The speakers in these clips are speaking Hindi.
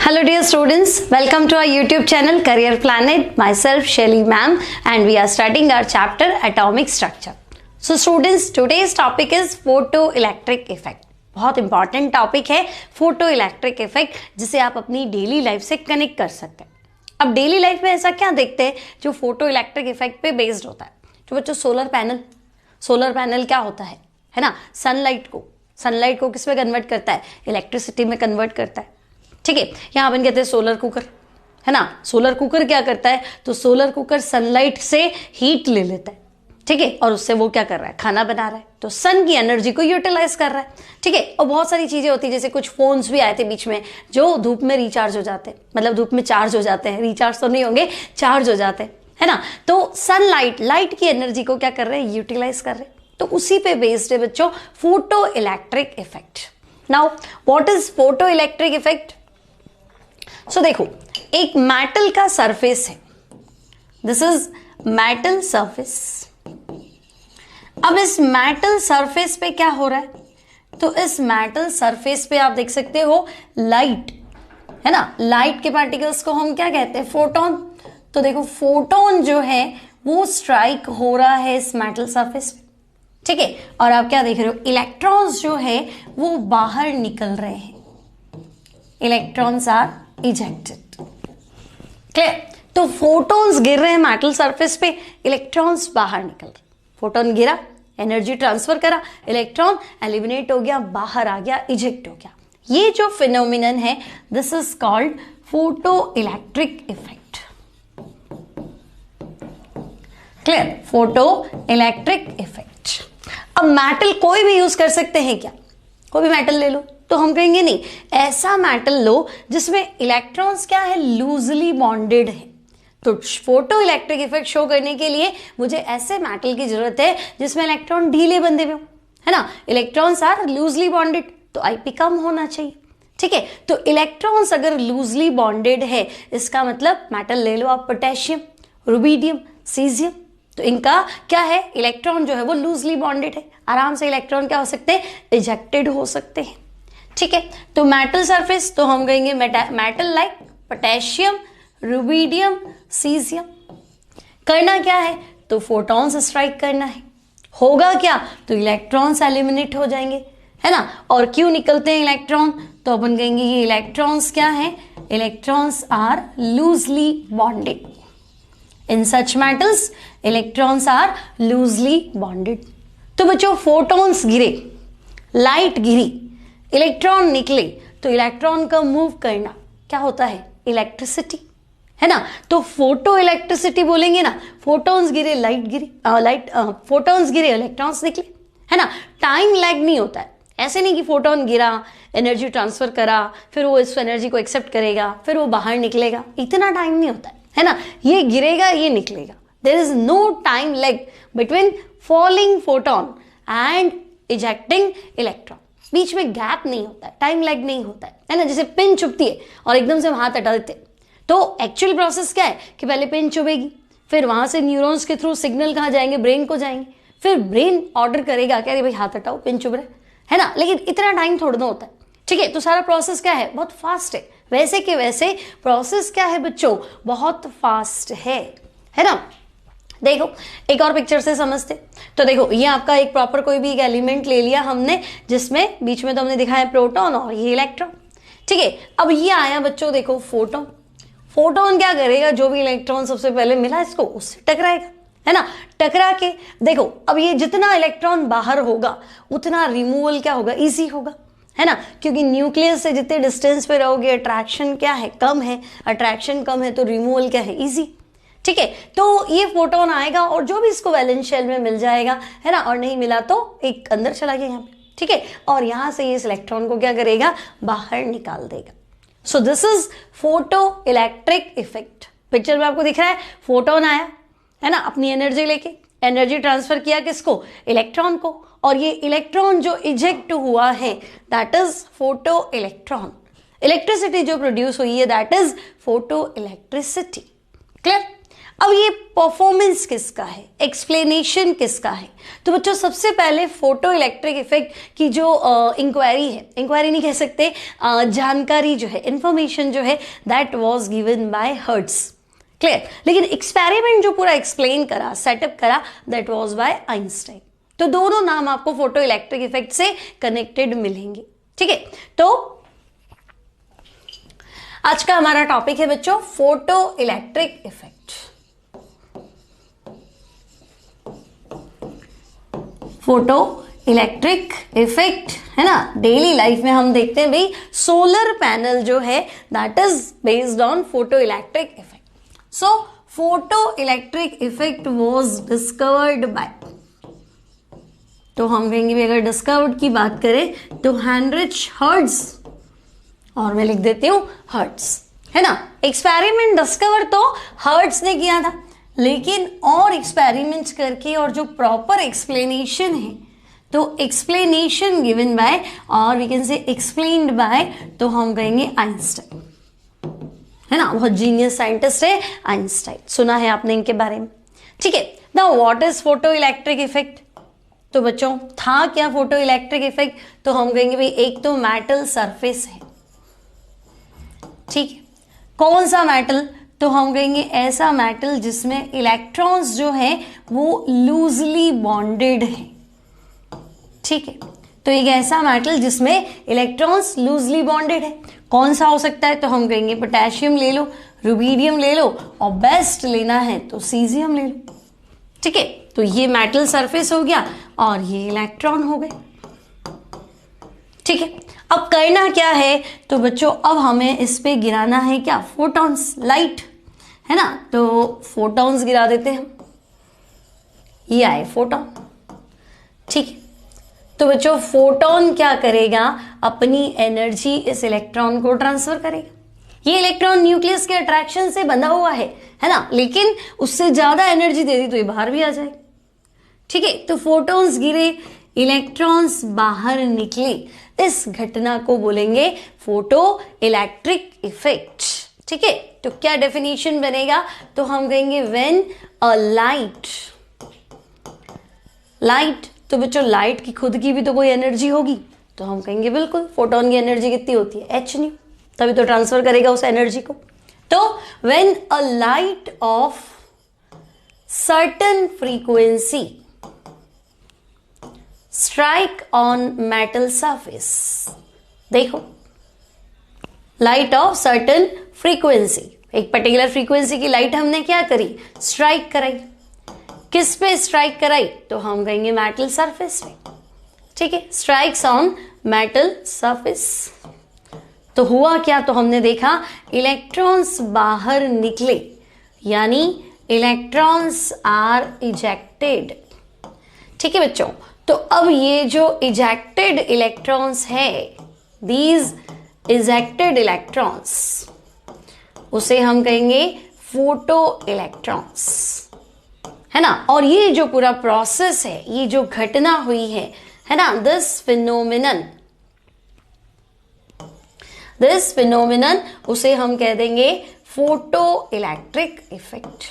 Hello dear students, welcome to our YouTube channel Career Planet. Myself Shelly ma'am and we are studying our chapter Atomic Structure. So students, today's topic is photoelectric effect. बहुत इंपॉर्टेंट टॉपिक है फोटो इलेक्ट्रिक इफेक्ट, जिसे आप अपनी डेली लाइफ से कनेक्ट कर सकते हैं। अब डेली लाइफ में ऐसा क्या देखते हैं जो फोटो इलेक्ट्रिक इफेक्ट पे बेस्ड होता है। तो बच्चों सोलर पैनल क्या होता है ना, सनलाइट को किस में कन्वर्ट करता है, इलेक्ट्रिसिटी में कन्वर्ट करता है। ठीक है, यहाँ अपन कहते हैं सोलर कुकर, है ना। सोलर कुकर क्या करता है, तो सोलर कुकर सनलाइट से हीट ले लेता है, ठीक है, और उससे वो क्या कर रहा है, खाना बना रहा है। तो सन की एनर्जी को यूटिलाइज कर रहा है, ठीक है। और बहुत सारी चीजें होती है, जैसे कुछ फोन्स भी आए थे बीच में जो धूप में रिचार्ज हो जाते हैं, मतलब धूप में चार्ज हो जाते हैं, रिचार्ज तो नहीं होंगे, चार्ज हो जाते हैं, है ना। तो सनलाइट, लाइट की एनर्जी को क्या कर रहे हैं, यूटिलाइज कर रहे हैं। तो उसी पे बेस्ड है बच्चों photo electric effect. Now what is photo electric effect. So देखो, एक मेटल का सरफेस है, दिस इज मेटल सरफेस। अब इस मेटल सरफेस पे क्या हो रहा है, तो इस मेटल सरफेस पे आप देख सकते हो लाइट, है ना। लाइट के पार्टिकल्स को हम क्या कहते हैं, फोटोन। तो देखो फोटोन जो है वो स्ट्राइक हो रहा है इस मेटल सरफेस पे, ठीक है। और आप क्या देख रहे हो, इलेक्ट्रॉन्स जो है वो बाहर निकल रहे हैं, इलेक्ट्रॉन्स आर इजेक्टेड। क्लियर। तो फोटॉन्स गिर रहे हैं मेटल सरफेस पे, इलेक्ट्रॉन्स बाहर निकल रहे। फोटोन गिरा, एनर्जी ट्रांसफर करा, इलेक्ट्रॉन एलिमिनेट हो गया, बाहर आ गया, इजेक्ट हो गया। ये जो फिनोमिनन है this is called photo electric effect. Clear, photo electric effect. अब मेटल कोई भी यूज कर सकते हैं क्या, कोई भी मेटल ले लो, तो हम कहेंगे नहीं, ऐसा मेटल लो जिसमें इलेक्ट्रॉन्स क्या है, लूजली बॉन्डेड है। तो फोटो इलेक्ट्रिक इफेक्ट शो करने के लिए मुझे ऐसे मेटल की जरूरत है जिसमें इलेक्ट्रॉन ढीले बंधे हुए हो, है ना। इलेक्ट्रॉन्स आर लूजली बॉन्डेड, तो आईपी कम होना चाहिए, ठीक है। तो इलेक्ट्रॉन्स अगर लूजली बॉन्डेड है, इसका मतलब मेटल ले लो आप, पोटेशियम, रुबिडियम, सीजियम। तो इनका क्या है, इलेक्ट्रॉन जो है वो लूजली बॉन्डेड है, आराम से इलेक्ट्रॉन क्या हो सकते हैं, इजेक्टेड हो सकते हैं, ठीक है। तो मेटल सरफेस, तो हम कहेंगे metal like potassium, rubidium, caesium. करना क्या है, तो फोटॉन्स स्ट्राइक करना है। होगा क्या, तो इलेक्ट्रॉन्स एलिमिनेट हो जाएंगे, है ना। और क्यों निकलते हैं इलेक्ट्रॉन, तो अपन कहेंगे ये इलेक्ट्रॉन्स क्या है, electrons are loosely bonded. In such metals electrons are loosely bonded. तो बच्चों फोटॉन्स गिरे, लाइट गिरी, इलेक्ट्रॉन निकले, तो इलेक्ट्रॉन का मूव करना क्या होता है, इलेक्ट्रिसिटी, है ना। तो फोटो इलेक्ट्रिसिटी बोलेंगे ना, फोटॉन्स गिरे, लाइट गिरी, फोटॉन्स गिरे, इलेक्ट्रॉन्स निकले, है ना। टाइम लैग नहीं होता है, ऐसे नहीं कि फोटोन गिरा, एनर्जी ट्रांसफर करा, फिर वो इस एनर्जी को एक्सेप्ट करेगा, फिर वो बाहर निकलेगा, इतना टाइम नहीं होता है ना। ये गिरेगा, ये निकलेगा, there is no time lag between falling photon and ejecting electron. बीच में गैप नहीं होता है, टाइम लैग नहीं होता है ना। जैसे पिन चुभती है और एकदम से हम हाथ हटा देते हैं, तो एक्चुअल प्रोसेस क्या है कि पहले पिन चुभेगी, फिर वहां से न्यूरॉन्स के थ्रू सिग्नल कहाँ जाएंगे, ब्रेन को जाएंगे, फिर ब्रेन ऑर्डर करेगा क्या, भाई हाथ हटाओ, पिन चुभ रहा है ना। लेकिन इतना टाइम थोड़ा ना होता है, ठीक है। तो सारा प्रोसेस क्या है, बहुत फास्ट है। वैसे के वैसे प्रोसेस क्या है बच्चों, बहुत फास्ट है ना। देखो एक और पिक्चर से समझते। तो देखो ये आपका एक प्रॉपर कोई भी एक एलिमेंट ले लिया हमने, जिसमें बीच में तो हमने दिखाया प्रोटॉन और ये इलेक्ट्रॉन, ठीक है। अब ये आया बच्चों, देखो फोटोन। फोटोन क्या करेगा, जो भी इलेक्ट्रॉन सबसे पहले मिला इसको उससे टकराएगा, है ना। टकरा के देखो, अब ये जितना इलेक्ट्रॉन बाहर होगा उतना रिमूवल क्या होगा, इजी होगा, है ना। क्योंकि न्यूक्लियस से जितने डिस्टेंस पे रहोगे अट्रैक्शन क्या है, कम है, अट्रैक्शन कम है, तो रिमूवल क्या है, इजी, ठीक है। तो ये फोटोन आएगा और जो भी इसको वैलेंस शेल में मिल जाएगा, है ना, और नहीं मिला तो एक अंदर चला गया यहाँ पे, ठीक है। और यहां से ये इस इलेक्ट्रॉन को क्या करेगा, बाहर निकाल देगा। So this is photo electric effect. Picture में आपको दिख रहा है, फोटोन आया, है ना, अपनी एनर्जी लेके, एनर्जी ट्रांसफर किया किसको, इलेक्ट्रॉन को, और ये इलेक्ट्रॉन जो इजेक्ट हुआ है that is photo electron. Electricity जो प्रोड्यूस हुई है that is photo electricity. Clear. अब ये परफॉर्मेंस किसका है, एक्सप्लेनेशन किसका है? तो बच्चों सबसे पहले फोटो इलेक्ट्रिक इफेक्ट की जो इंक्वायरी है, इंक्वायरी नहीं कह सकते, जानकारी जो है, इंफॉर्मेशन जो है, that was given by hertz. Clear? लेकिन एक्सपेरिमेंट जो पूरा एक्सप्लेन करा, सेटअप करा, दैट वाज बाय आइंस्टाइन। तो दोनों नाम आपको फोटो इलेक्ट्रिक इफेक्ट से कनेक्टेड मिलेंगे। ठीक है, तो आज का हमारा टॉपिक है बच्चों photo electric effect. Photo electric effect है ना, डेली लाइफ में हम देखते हैं भाई सोलर पैनल जो है that is based on photo electric effect. So photo electric effect was discovered by, तो हम कहेंगे भी अगर डिस्कवर्ड की बात करें तो हेनरिच हर्ट्ज, और मैं लिख देती हूं हर्ट्ज, है ना। एक्सपेरिमेंट डिस्कवर तो हर्ट्ज ने किया था, लेकिन और एक्सपेरिमेंट्स करके और जो प्रॉपर एक्सप्लेनेशन है, तो एक्सप्लेनेशन गिवन बाय और we can say explained by, तो हम कहेंगे आइंस्टाइन, है ना। बहुत जीनियस साइंटिस्ट है आइंस्टाइन, सुना है आपने इनके बारे में। ठीक है, now what is photo electric effect? तो बच्चों था क्या फोटो इलेक्ट्रिक इफेक्ट? तो हम कहेंगे भाई एक तो मेटल सरफेस है, ठीक है। कौन सा मेटल? तो हम कहेंगे ऐसा मेटल जिसमें इलेक्ट्रॉन्स जो है वो लूजली बॉन्डेड है, ठीक है। तो एक ऐसा मेटल जिसमें इलेक्ट्रॉन्स लूजली बॉन्डेड है, कौन सा हो सकता है? तो हम कहेंगे पोटेशियम ले लो, रुबीडियम ले लो, और बेस्ट लेना है तो सीजियम ले लो, ठीक है। तो ये मेटल सरफेस हो गया और ये इलेक्ट्रॉन हो गए, ठीक है। अब करना क्या है? तो बच्चों अब हमें इस पे गिराना है क्या? फोटॉन्स, लाइट, है ना। तो फोटॉन्स गिरा देते हैं हम, ये आए फोटॉन, ठीक है। तो बच्चों फोटॉन क्या करेगा? अपनी एनर्जी इस इलेक्ट्रॉन को ट्रांसफर करेगा। ये इलेक्ट्रॉन न्यूक्लियस के अट्रैक्शन से बंधा हुआ है ना, लेकिन उससे ज्यादा एनर्जी दे दी तो ये बाहर भी आ जाएगा, ठीक है। तो फोटॉन्स गिरे, इलेक्ट्रॉन्स बाहर निकले, इस घटना को बोलेंगे फोटो इलेक्ट्रिक इफेक्ट, ठीक है। तो क्या डेफिनेशन बनेगा? तो हम कहेंगे व्हेन अ लाइट, तो बच्चों लाइट की खुद की भी तो कोई एनर्जी होगी, तो हम कहेंगे बिल्कुल फोटोन की एनर्जी कितनी होती है? h न्यू, तभी तो ट्रांसफर करेगा उस एनर्जी को। तो when a light of certain frequency strike on metal surface, देखो लाइट ऑफ सर्टेन फ्रीक्वेंसी, एक पर्टिकुलर फ्रीक्वेंसी की लाइट हमने क्या करी? स्ट्राइक कराई। किस पे स्ट्राइक कराई? तो हम कहेंगे मेटल सरफेस पे, ठीक है। स्ट्राइक्स ऑन मेटल सरफेस, तो हुआ क्या? तो हमने देखा इलेक्ट्रॉन्स बाहर निकले, यानी इलेक्ट्रॉन्स आर इजेक्टेड, ठीक है बच्चों। तो अब ये जो इजेक्टेड इलेक्ट्रॉन्स है, दीज इजेक्टेड इलेक्ट्रॉन्स, उसे हम कहेंगे फोटो इलेक्ट्रॉन्स, है ना। और ये जो पूरा प्रोसेस है, ये जो घटना हुई है ना, दिस फिनोमिनन उसे हम कह देंगे photo electric effect.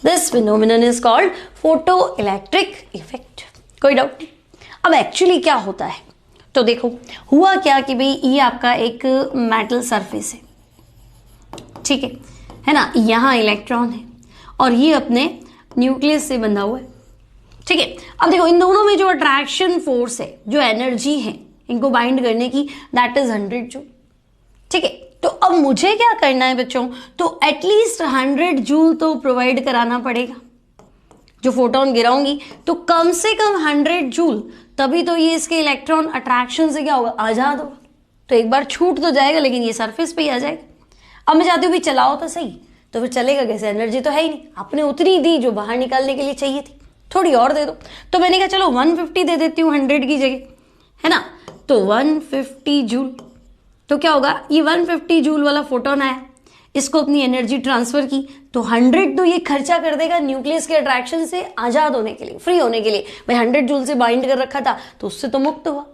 This phenomenon is called photo electric effect, कोई डाउट नहीं। अब एक्चुअली क्या होता है? तो देखो हुआ क्या कि भाई ये आपका एक मेटल सरफेस है, ठीक है ना। यहाँ इलेक्ट्रॉन है और ये अपने न्यूक्लियस से बंधा हुआ है, ठीक है। अब देखो इन दोनों में जो अट्रैक्शन फोर्स है, जो एनर्जी है इनको बाइंड करने की, दैट इज 100 जूल, ठीक है। तो अब मुझे क्या करना है बच्चों? तो एटलीस्ट 100 जूल तो प्रोवाइड कराना पड़ेगा। जो फोटोन गिराऊंगी तो कम से कम 100 जूल, तभी तो ये इसके इलेक्ट्रॉन अट्रैक्शन से क्या होगा? आजाद होगा। तो एक बार छूट तो जाएगा, लेकिन ये सरफेस पे ही आ जाएगा। अब मैं चाहती हूँ भी चलाओ तो सही, तो फिर चलेगा कैसे? एनर्जी तो है ही नहीं, आपने उतनी दी जो बाहर निकालने के लिए चाहिए थी, थोड़ी और दे दो। तो मैंने कहा चलो 150 दे देती हूँ 100 की जगह, है ना। तो 150 जूल, तो क्या होगा? ये 150 जूल वाला फोटोन आया, इसको अपनी एनर्जी ट्रांसफर की, तो 100 तो ये खर्चा कर देगा न्यूक्लियस के अट्रैक्शन से आजाद होने के लिए, फ्री होने के लिए। भाई 100 जूल से बाइंड कर रखा था तो उससे तो मुक्त हुआ।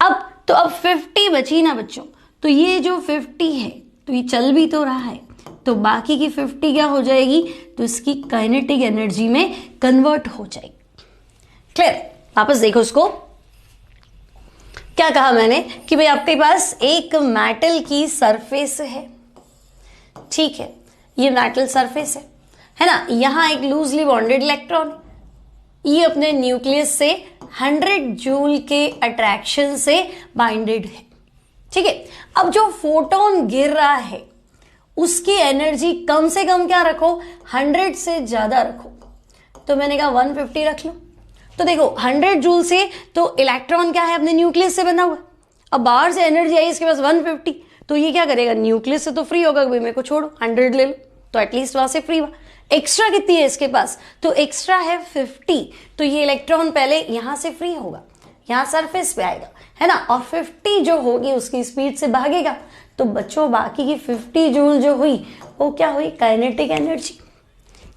अब 50 बची ना बच्चों, तो ये जो 50 है तो ये चल भी तो रहा है, तो बाकी की 50 क्या हो जाएगी, तो इसकी काइनेटिक एनर्जी में कन्वर्ट हो जाएगी। क्लियर? वापस देखो उसको, क्या कहा मैंने कि भाई आपके पास एक मेटल की सरफेस है, ठीक है, ये मेटल सरफेस है ना, यहां एक लूजली बॉन्डेड इलेक्ट्रॉन, ये अपने न्यूक्लियस से 100 जूल के अट्रैक्शन से बाइंडेड है, ठीक है। अब जो फोटोन गिर रहा है उसकी एनर्जी कम से कम क्या रखो, 100 से ज्यादा रखो, तो मैंने कहा 150 रख लो। तो देखो 100 जूल से तो इलेक्ट्रॉन क्या है, अपने न्यूक्लियस से बना हुआ, अब बाहर से एनर्जी आई इसके पास 150, तो ये क्या करेगा, न्यूक्लियस से तो फ्री होगा, भाई मेरे को छोड़ो 100 ले लो, तो एटलीस्ट वहां से फ्री हुआ। एक्स्ट्रा कितनी है इसके पास, तो एक्स्ट्रा है 50, तो ये इलेक्ट्रॉन पहले यहां से फ्री होगा, यहां सरफेस पे आएगा, है ना, और 50 जो होगी उसकी स्पीड से भागेगा, तो बच्चों बाकी की 50 जूल जो हुई वो क्या हुई, काइनेटिक एनर्जी।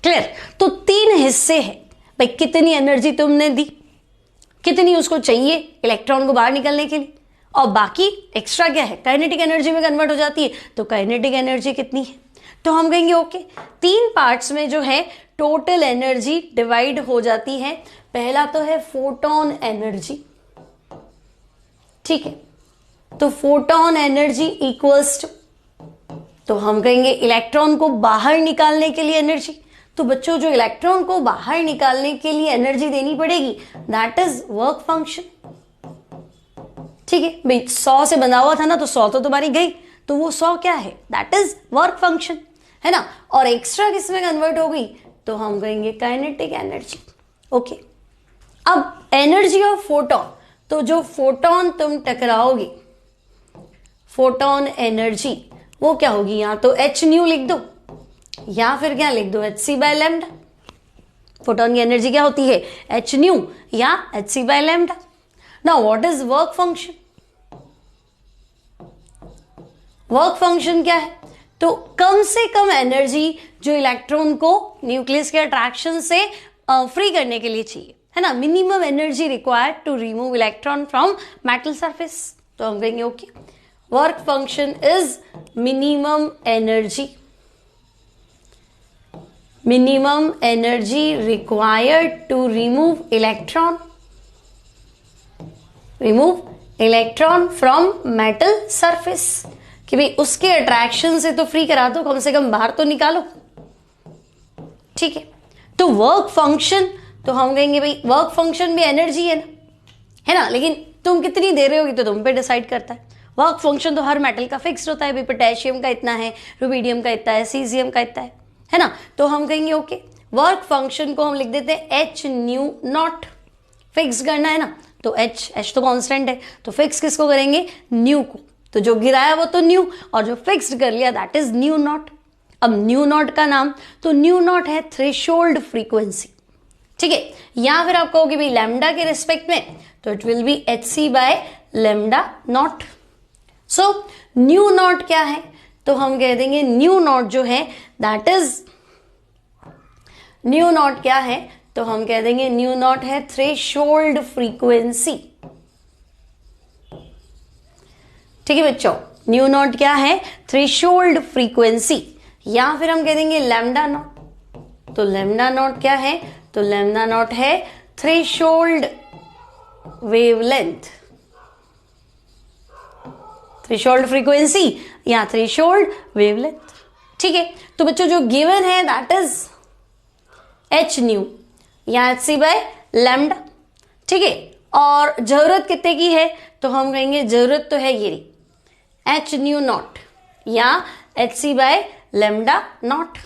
क्लियर? तो 3 हिस्से हैं भाई, कितनी एनर्जी तुमने दी, कितनी उसको चाहिए इलेक्ट्रॉन को बाहर निकलने के लिए, और बाकी एक्स्ट्रा क्या है, काइनेटिक एनर्जी में कन्वर्ट हो जाती है, तो काइनेटिक एनर्जी कितनी है, तो हम कहेंगे ओके 3 पार्ट्स में जो है टोटल एनर्जी डिवाइड हो जाती है। पहला तो है फोटोन एनर्जी, ठीक है, तो फोटोन एनर्जी इक्वल्स टू, तो हम कहेंगे इलेक्ट्रॉन को बाहर निकालने के लिए एनर्जी, तो बच्चों जो इलेक्ट्रॉन को बाहर निकालने के लिए एनर्जी देनी पड़ेगी दैट इज वर्क फंक्शन, ठीक है भाई, 100 से बना हुआ था ना, तो 100 तो तुम्हारी गई, तो वो 100 क्या है, दैट इज वर्क फंक्शन, है ना, और एक्स्ट्रा किस में कन्वर्ट हो गई, तो हम कहेंगे काइनेटिक एनर्जी। ओके, अब एनर्जी ऑफ फोटोन, तो जो फोटोन तुम टकराओगे, फोटोन एनर्जी वो क्या होगी, यहां तो एच न्यू लिख दो या फिर क्या लिख दो, H C by lambda. Photon की एनर्जी क्या होती है, एच न्यू या H C by lambda. Now what is work function, work function क्या है, तो कम से कम एनर्जी जो इलेक्ट्रॉन को न्यूक्लियस के अट्रैक्शन से फ्री करने के लिए चाहिए, है ना, minimum energy required to remove electron from metal surface, तो हम कहेंगे okay work function is minimum energy, minimum energy required to remove electron from metal surface, कि भाई उसके अट्रैक्शन से तो फ्री करा दो, कम से कम बाहर तो निकालो, ठीक है। तो वर्क फंक्शन, तो हम कहेंगे भाई वर्क फंक्शन भी एनर्जी है ना, लेकिन तुम कितनी दे रहे होगी तो तुम पे डिसाइड करता है। वर्क फंक्शन तो हर मेटल का फिक्स्ड होता है, भाई पोटेशियम का इतना है, रुबिडियम का इतना है, सीजियम का इतना है ना, तो हम कहेंगे ओके वर्क फंक्शन को हम लिख देते हैं एच न्यू नॉट, फिक्स करना है ना, तो एच तो कांस्टेंट है, तो फिक्स किसको करेंगे, न्यू को, तो जो गिराया वो तो न्यू, और जो फिक्स्ड कर लिया दैट इज न्यू नॉट। अब न्यू नॉट का नाम, तो न्यू नॉट है थ्रेशोल्ड फ्रीक्वेंसी, ठीक है, या फिर आप कहोगे भाई लैम्डा के रिस्पेक्ट में, तो it will be H C by lambda naught. So nu naught क्या है, तो हम कह देंगे न्यू नॉट जो है दैट इज, न्यू नॉट क्या है, तो हम कह देंगे न्यू नॉट है थ्रेशोल्ड फ्रीक्वेंसी, ठीक है बच्चों, न्यू नॉट क्या है, थ्रेशोल्ड फ्रीक्वेंसी, या फिर हम कह देंगे लैम्डा नॉट, तो लैम्डा नॉट क्या है, तो लैम्डा नॉट है थ्रेशोल्ड वेवलेंथ, थ्रेशोल्ड फ्रीक्वेंसी या थ्रेशोल्ड वेवलेंथ, ठीक है। तो बच्चों जो गिवन है दैट इज एच न्यू या एच सी बाय लैम्डा, ठीक है, और जरूरत कितने की है, तो हम कहेंगे जरूरत तो है ये एच न्यू नॉट या H C by lambda naught,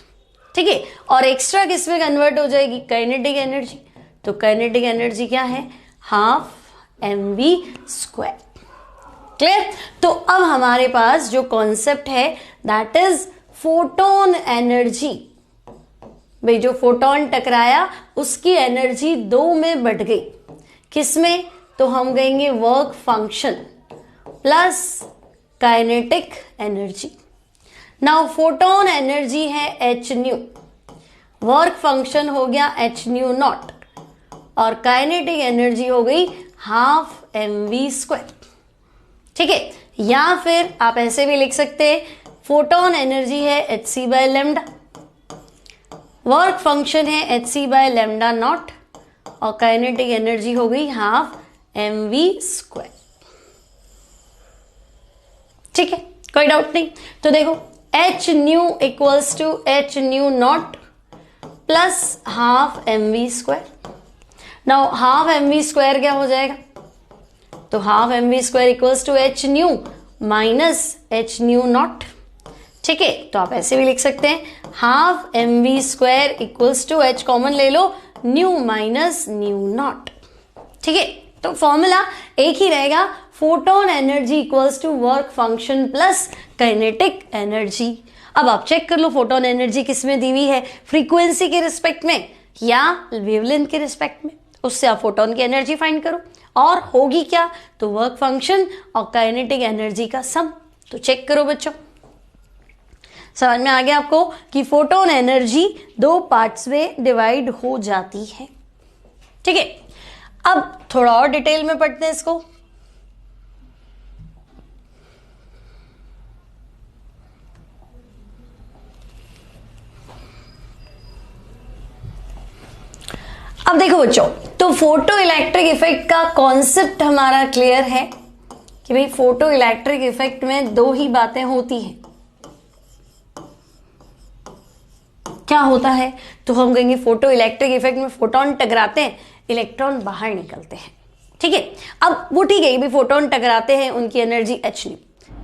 ठीक है, और एक्स्ट्रा किस में कन्वर्ट हो जाएगी, काइनेटिक एनर्जी, तो काइनेटिक एनर्जी क्या है, हाफ mv स्क्वायर। क्लियर? तो अब हमारे पास जो कॉन्सेप्ट है दैट इज फोटोन एनर्जी, भाई जो फोटोन टकराया उसकी एनर्जी 2 में बढ़ गई, किसमें, तो हम कहेंगे work function plus kinetic energy. Now photon energy है एच न्यू, वर्क फंक्शन हो गया एच न्यू नॉट, और काइनेटिक एनर्जी हो गई हाफ mv स्क्वायर, ठीक है, या फिर आप ऐसे भी लिख सकते हैं फोटोन एनर्जी है hc by lambda, work function है hc बाय लैम्डा नॉट, और काइनेटिक एनर्जी हो गई हाफ mv²। ठीक है, कोई डाउट नहीं। तो देखो h nu equals to h nu naught plus half mv²। Now half mv² क्या हो जाएगा, तो half mv² equals to h nu minus h nu naught. ठीक है, तो आप ऐसे भी लिख सकते हैं half mv² equals to h common ले लो, न्यू माइनस न्यू नॉट। ठीक है, तो फॉर्मूला एक ही रहेगा, photon energy equals to work function plus kinetic energy. अब आप चेक कर लो फोटोन एनर्जी किस में दी हुई है, फ्रीक्वेंसी के रिस्पेक्ट में या वेवलेंथ के रिस्पेक्ट में, उससे आप फोटोन की एनर्जी फाइंड करो, और होगी क्या, तो वर्क फंक्शन और काइनेटिक एनर्जी का सम। तो चेक करो बच्चों, समझ में आ गया आपको कि फोटोन एनर्जी दो पार्ट्स में डिवाइड हो जाती है। ठीक है, अब थोड़ा और डिटेल में पढ़ते हैं इसको। अब देखो बच्चों, तो फोटो इलेक्ट्रिक इफेक्ट का कॉन्सेप्ट हमारा क्लियर है कि भाई फोटो इलेक्ट्रिक इफेक्ट में दो ही बातें होती हैं। क्या होता है, तो हम कहेंगे फोटो इलेक्ट्रिक इफेक्ट में फोटोन टकराते हैं, इलेक्ट्रॉन बाहर निकलते हैं। ठीक है, अब वो ठीक है, भी फोटोन टकराते हैं, उनकी एनर्जी h न्यू,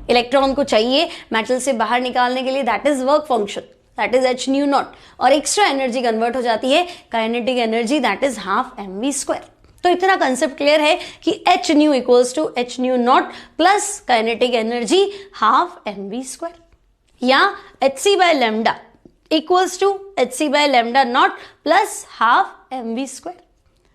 इलेक्ट्रॉन को चाहिए मेटल से बाहर निकालने के लिए, that is work function, that is h nu naught, और एक्स्ट्रा एनर्जी कन्वर्ट हो जाती है kinetic energy, that is half mv²। तो इतना कंसेप्ट क्लियर है कि h nu equals to h nu naught plus kinetic energy half mv², या hc by lambda equals to hc by lambda naught plus half mv²।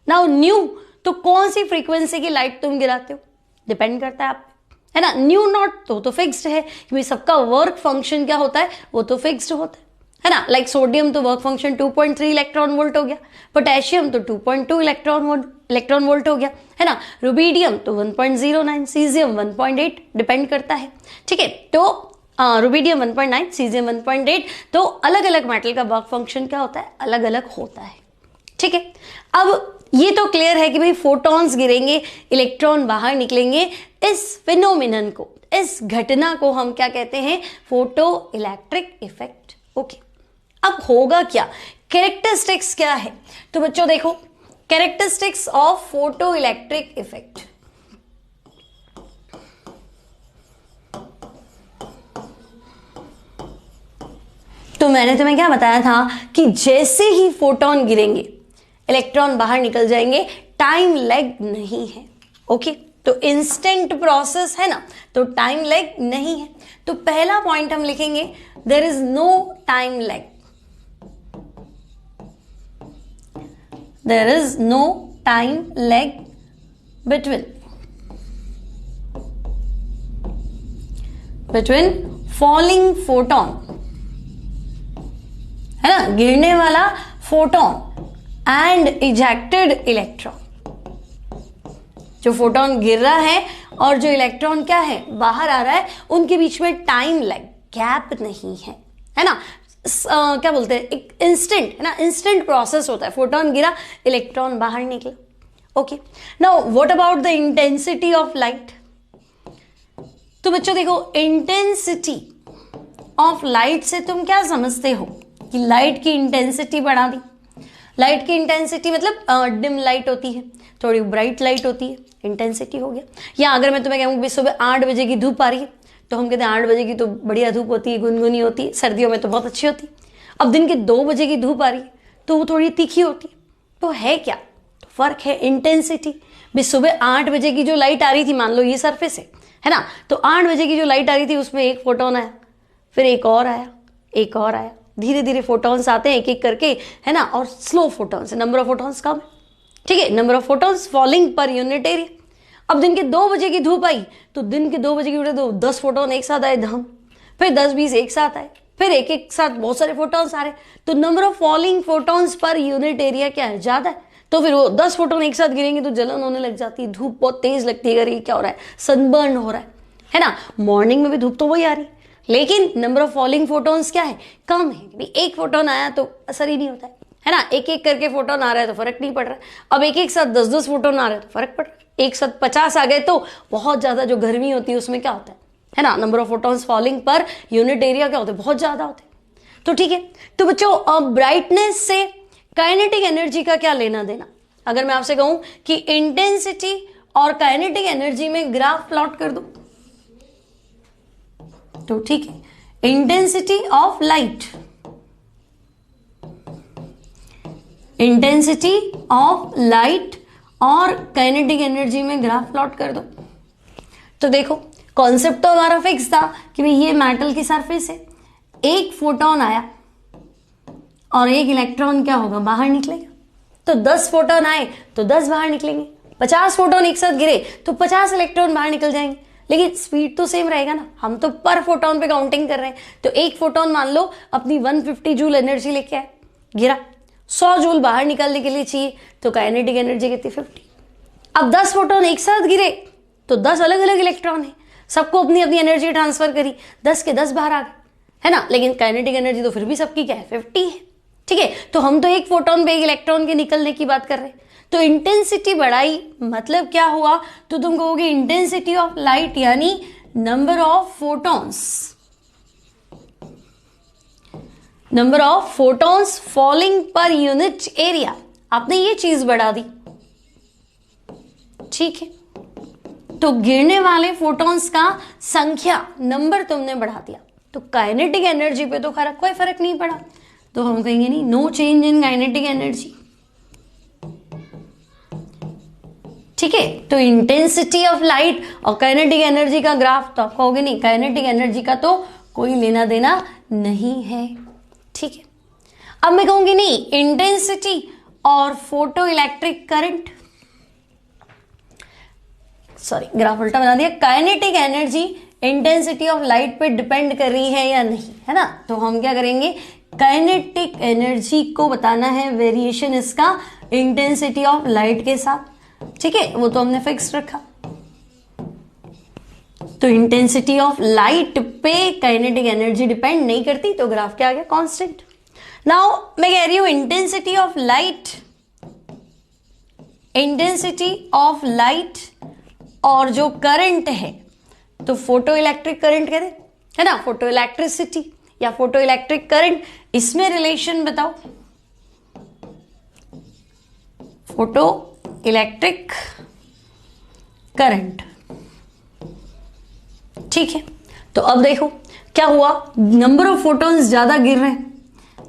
Now nu, तो कौन सी फ्रीक्वेंसी की लाइट तुम गिराते हो, डिपेंड करता है आप, है ना। न्यू नॉट तो फिक्स्ड है, क्योंकि सबका वर्क फंक्शन क्या होता है, वो तो फिक्स्ड होता है ना। लाइक सोडियम तो वर्क फंक्शन 2.3 इलेक्ट्रॉन वोल्ट हो गया, पोटेशियम तो 2.2 इलेक्ट्रॉन वोल्ट हो गया, है ना। रुबीडियम तो 1.09, सीजियम 1.8, डिपेंड करता है। ठीक है, तो रुबीडियम 1.9, सीजियम 1.8, तो अलग अलग मेटल का वर्क फंक्शन क्या होता है, अलग अलग होता है। ठीक है, अब ये तो क्लियर है कि भाई फोटॉन्स गिरेंगे, इलेक्ट्रॉन बाहर निकलेंगे, इस फिनोमिनन को, इस घटना को हम क्या कहते हैं, फोटो इलेक्ट्रिक इफेक्ट। ओके, अब होगा क्या, कैरेक्टरिस्टिक्स क्या है, तो बच्चों देखो characteristics of photo electric effect. तो मैंने तुम्हें क्या बताया था कि जैसे ही फोटोन गिरेंगे इलेक्ट्रॉन बाहर निकल जाएंगे, टाइम लैग नहीं है। ओके, तो इंस्टेंट प्रोसेस है ना, तो टाइम लैग नहीं है। तो पहला पॉइंट हम लिखेंगे, there is no time lag, there is no time lag between falling photon, है ना, गिरने वाला फोटोन एंड इजेक्टेड इलेक्ट्रॉन। जो फोटोन गिर रहा है और जो इलेक्ट्रॉन क्या है, बाहर आ रहा है, उनके बीच में टाइम लैग, गैप नहीं है, है ना। क्या बोलते हैं, एक इंस्टेंट, है ना, इंस्टेंट प्रोसेस होता है, फोटोन गिरा, इलेक्ट्रॉन बाहर निकला। Okay, now what about the intensity of light. तो बच्चों देखो, इंटेंसिटी ऑफ लाइट से तुम क्या समझते हो कि लाइट की इंटेंसिटी बढ़ा दी। लाइट की इंटेंसिटी मतलब डिम लाइट होती है, थोड़ी ब्राइट लाइट होती है, इंटेंसिटी हो गया। या अगर मैं तुम्हें कहूँ सुबह 8 बजे की धूप आ रही है, तो हम कहते हैं 8 बजे की तो बढ़िया धूप होती है, गुनगुनी होती है, सर्दियों में तो बहुत अच्छी होती है। अब दिन के 2 बजे की धूप आ रही है तो वो थोड़ी तीखी होती है। तो है क्या, तो फर्क है इंटेंसिटी। भी सुबह 8 बजे की जो लाइट आ रही थी, मान लो ये सरफेस है ना, तो 8 बजे की जो लाइट आ रही थी उसमें एक फोटोन आया, फिर एक और आया, एक और आया, धीरे धीरे फोटॉन्स आते हैं एक एक करके, है ना, और slow photons, number of photons कम है। ठीक है, number of photons falling per unit area. अब दिन के 2 बजे की धूप आई, तो दिन के 2 बजे की तो 10 फोटोन एक साथ आए धम, फिर 10-20 एक साथ आए, फिर एक एक साथ बहुत सारे फोटॉन्स आ रहे, तो number of falling photons per unit area क्या है, ज्यादा है। तो फिर वो 10 फोटोन एक साथ गिरेंगे तो जलन होने लग जाती है, धूप बहुत तेज लगती है, अरे क्या हो रहा है, सनबर्न हो रहा है ना। मॉर्निंग में भी धूप तो वही आ रही, लेकिन नंबर ऑफ फॉलिंग फोटॉन्स क्या है, कम है। भाई एक फोटोन आया तो असर ही नहीं होता है ना, एक एक करके फोटोन आ रहा है तो फर्क नहीं पड़ रहा है। अब एक एक साथ 10-10 फोटोन आ रहे हैं तो फर्क पड़ रहा है। एक साथ 50 आ गए तो बहुत ज्यादा जो गर्मी होती है उसमें क्या होता है ना, number of photons falling per unit area क्या होता है, बहुत ज्यादा होते हैं। तो ठीक है, तो बच्चों ब्राइटनेस से काइनेटिक एनर्जी का क्या लेना देना। अगर मैं आपसे कहूं कि इंटेंसिटी और काइनेटिक एनर्जी में ग्राफ प्लॉट कर दो, तो ठीक है, intensity of light, intensity of light और काइनेटिक एनर्जी में ग्राफ प्लॉट कर दो। तो देखो कॉन्सेप्ट तो हमारा फिक्स था कि भाई ये मेटल की सरफेस है, एक फोटोन आया और एक इलेक्ट्रॉन क्या होगा, बाहर निकलेगा। तो 10 फोटोन आए तो 10 बाहर निकलेंगे, 50 फोटोन एक साथ गिरे तो 50 इलेक्ट्रॉन बाहर निकल जाएंगे, लेकिन स्पीड तो सेम रहेगा ना, हम तो पर फोटोन पे काउंटिंग कर रहे हैं। तो एक फोटोन मान लो अपनी 150 जूल एनर्जी लेके आए, गिरा, 100 जूल बाहर निकालने के लिए चाहिए, तो काइनेटिक एनर्जी कितनी, 50। अब 10 फोटोन एक साथ गिरे तो 10 अलग अलग इलेक्ट्रॉन है, सबको अपनी अपनी एनर्जी ट्रांसफर करी, 10 के 10 बाहर आ गए, है ना, लेकिन काइनेटिक एनर्जी तो फिर भी सबकी क्या है, 50 है। ठीक है, तो हम तो एक फोटोन पे एक इलेक्ट्रॉन के निकलने की बात कर रहे हैं। तो इंटेंसिटी बढ़ाई मतलब क्या हुआ, तो तुम कहोगे इंटेंसिटी ऑफ लाइट यानी number of photons, number of photons falling per unit area, आपने ये चीज बढ़ा दी। ठीक है, तो गिरने वाले फोटॉन्स का संख्या नंबर तुमने बढ़ा दिया, तो काइनेटिक एनर्जी पे तो कोई फर्क नहीं पड़ा, तो हम कहेंगे नहीं, no change in kinetic energy. ठीक है, तो इंटेंसिटी ऑफ लाइट और काइनेटिक एनर्जी का ग्राफ, तो आप कहोगे नहीं, काइनेटिक एनर्जी का तो कोई लेना देना नहीं है। ठीक है, अब मैं कहूंगी नहीं, इंटेंसिटी और photo electric current, sorry graph उल्टा बना दिया, kinetic energy intensity of light पे डिपेंड कर रही है या नहीं, है ना। तो हम क्या करेंगे, काइनेटिक एनर्जी को बताना है वेरिएशन इसका इंटेंसिटी ऑफ लाइट के साथ। ठीक है, वो तो हमने फिक्स रखा, तो इंटेंसिटी ऑफ लाइट पे काइनेटिक एनर्जी डिपेंड नहीं करती, तो ग्राफ क्या आ गया, कांस्टेंट। नाउ मैं कह रही हूं intensity of light, intensity of light और जो करंट है, तो फोटो इलेक्ट्रिक करंट कह दे, है ना, फोटो इलेक्ट्रिसिटी या फोटो इलेक्ट्रिक करंट, इसमें रिलेशन बताओ, फोटो इलेक्ट्रिक करंट। ठीक है, तो अब देखो क्या हुआ, नंबर ऑफ फोटॉन्स ज्यादा गिर रहे हैं,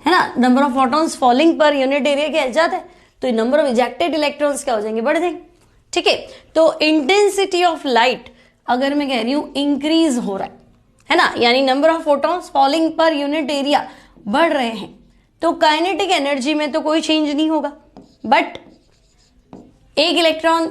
है ना, number of photons falling per unit area क्या ज्यादा है, तो नंबर ऑफ इजेक्टेड इलेक्ट्रॉन्स क्या हो जाएंगे, बढ़ जाएंगे। ठीक है, तो इंटेंसिटी ऑफ लाइट अगर मैं कह रही हूं इंक्रीज हो रहा है ना, यानी number of photons falling per unit area बढ़ रहे हैं, तो काइनेटिक एनर्जी में तो कोई चेंज नहीं होगा, बट एक इलेक्ट्रॉन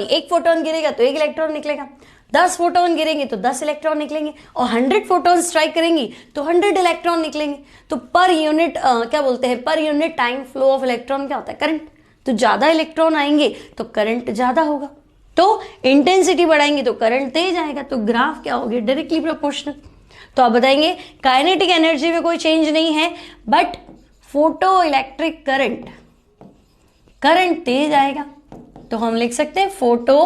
एक फोटोन गिरेगा तो एक इलेक्ट्रॉन निकलेगा, 10 फोटोन गिरेंगे तो 10 इलेक्ट्रॉन निकलेंगे, और 100 फोटोन स्ट्राइक करेंगी तो 100 इलेक्ट्रॉन निकलेंगे। तो पर यूनिट क्या बोलते हैं, per unit time flow of electron क्या होता है, करंट। तो ज्यादा इलेक्ट्रॉन आएंगे तो करंट ज्यादा होगा, तो इंटेंसिटी बढ़ाएंगे तो करंट तेज आएगा, तो ग्राफ क्या होगी, डायरेक्टली प्रोपोर्शनल। तो आप बताएंगे काइनेटिक एनर्जी में कोई चेंज नहीं है, but photoelectric current, current तेज आएगा, तो हम लिख सकते हैं फोटो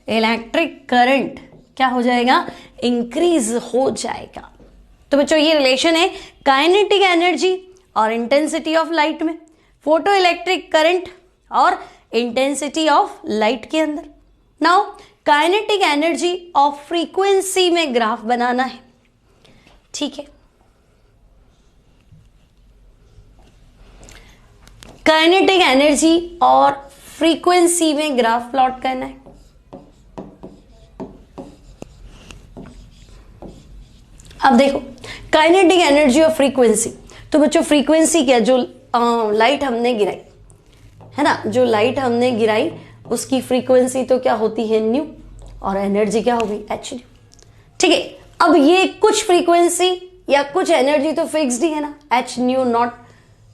इलेक्ट्रिक करंट क्या हो जाएगा, इंक्रीज हो जाएगा। तो बच्चों ये रिलेशन है काइनेटिक एनर्जी और इंटेंसिटी ऑफ लाइट में, फोटो इलेक्ट्रिक करंट और इंटेंसिटी ऑफ लाइट के अंदर। Now kinetic energy of frequency में ग्राफ बनाना है। ठीक है, काइनेटिक एनर्जी और फ्रीक्वेंसी में ग्राफ प्लॉट करना है। अब देखो काइनेटिक एनर्जी और फ्रीक्वेंसी, तो बच्चों फ्रीक्वेंसी क्या, जो लाइट हमने गिराई है ना, जो लाइट हमने गिराई उसकी फ्रीक्वेंसी तो क्या होती है, न्यू, और एनर्जी क्या होगी, एच न्यू। ठीक है, अब ये कुछ फ्रीक्वेंसी या कुछ एनर्जी तो फिक्स्ड ही है ना, एच न्यू नॉट,